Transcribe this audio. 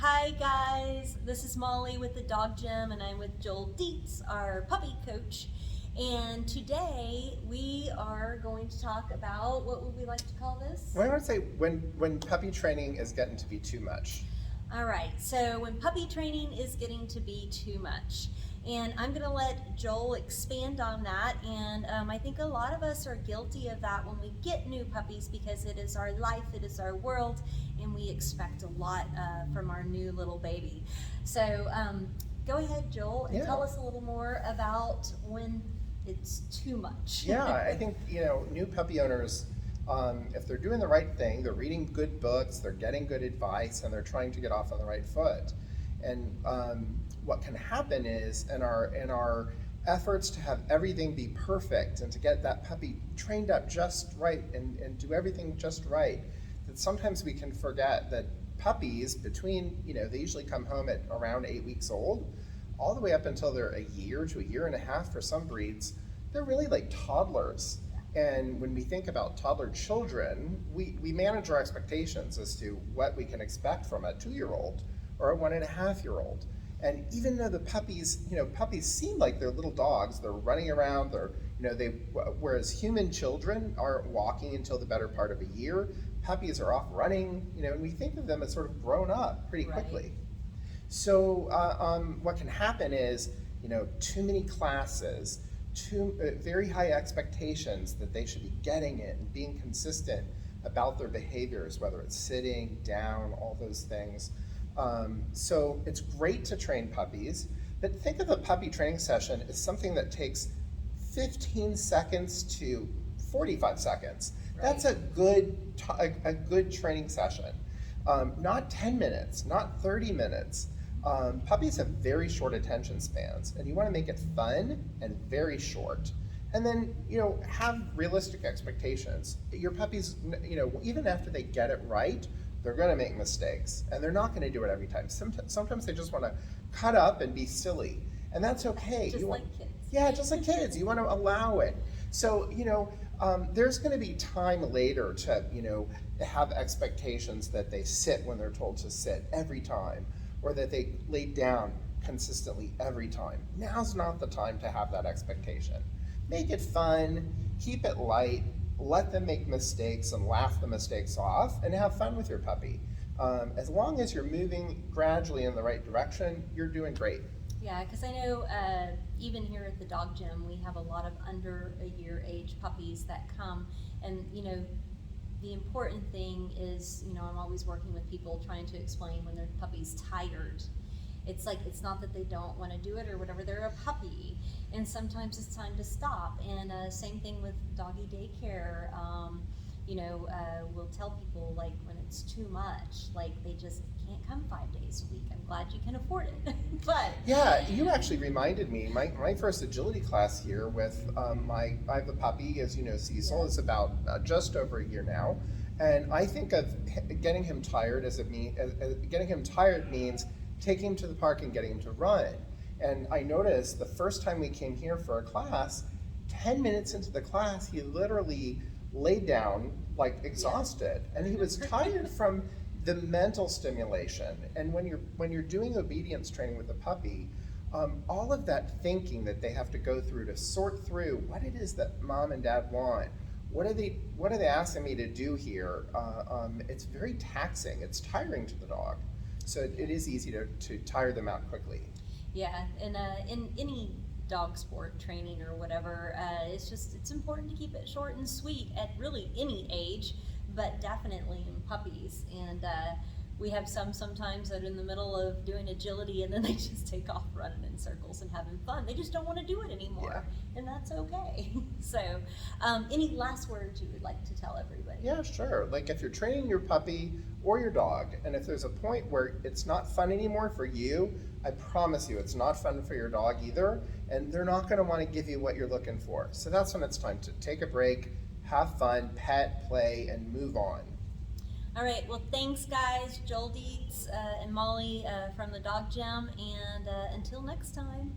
Hi guys, this is Molly with the Dog Gym and I'm with Joel Dietz, our puppy coach. And today we are going to talk about, what would we like to call this? Well, I would say when puppy training is getting to be too much. All right, so when puppy training is getting to be too much. And I'm gonna let Joel expand on that. And I think a lot of us are guilty of that when we get new puppies because it is our life, it is our world, and we expect a lot from our new little baby. So go ahead, Joel, and tell us a little more about when it's too much. Yeah, I think, new puppy owners, if they're doing the right thing, they're reading good books, they're getting good advice, and they're trying to get off on the right foot. And what can happen is in our efforts to have everything be perfect and to get that puppy trained up just right and do everything just right, that sometimes we can forget that puppies between, they usually come home at around 8 weeks old, all the way up until they're a year to a year and a half for some breeds, they're really like toddlers. And when we think about toddler children, we manage our expectations as to what we can expect from a 2-year-old or a 1.5-year-old. And even though the puppies, puppies seem like they're little dogs, they're running around, whereas human children aren't walking until the better part of a year, puppies are off running, and we think of them as sort of grown up pretty quickly. So what can happen is, too many classes, very high expectations that they should be getting it and being consistent about their behaviors, whether it's sitting, down, all those things. So it's great to train puppies, but think of a puppy training session as something that takes 15 seconds to 45 seconds. That's a good training session. Not 10 minutes, not 30 minutes. Puppies have very short attention spans, and you want to make it fun and very short. And then, have realistic expectations. Your puppies, even after they get it right, they're going to make mistakes, and they're not going to do it every time. Sometimes they just want to cut up and be silly, and that's okay. Just like kids. Yeah, just like kids. You want to allow it. So, there's going to be time later to, have expectations that they sit when they're told to sit every time, or that they lay down consistently every time. Now's not the time to have that expectation. Make it fun, keep it light, let them make mistakes and laugh the mistakes off, and have fun with your puppy. As long as you're moving gradually in the right direction, you're doing great. Yeah, because I know even here at the dog gym, we have a lot of under a year age puppies that come, and the important thing is, I'm always working with people trying to explain when their puppy's tired. It's like, it's not that they don't want to do it or whatever, they're a puppy, and sometimes it's time to stop. And same thing with doggy daycare. We'll tell people, like, when it's too much, like, they just can't come 5 days a week. I'm glad you can afford it. But yeah, you actually reminded me, my first agility class here with I have a puppy, as you know, Cecil, is about just over a year now. And I think of getting him tired getting him tired means taking him to the park and getting him to run. And I noticed the first time we came here for a class, 10 minutes into the class, he literally laid down, like, exhausted. And he was tired from the mental stimulation. And when you're doing obedience training with a puppy, all of that thinking that they have to go through to sort through what it is that mom and dad want, what are they asking me to do here? It's very taxing. It's tiring to the dog. So it is easy to tire them out quickly. yeah, and in any dog sport training or whatever, it's important to keep it short and sweet at really any age, but definitely in puppies. And we have sometimes that are in the middle of doing agility and then they just take off running in circles and having fun. They just don't want to do it anymore, and that's okay. So any last words you would like to tell everybody? Yeah, sure. Like, if you're training your puppy or your dog, and if there's a point where it's not fun anymore for you, I promise you it's not fun for your dog either, and they're not going to want to give you what you're looking for. So that's when it's time to take a break, have fun, pet, play, and move on. All right, well, thanks, guys. Joel Dietz and Molly from the Dog Gym, and until next time.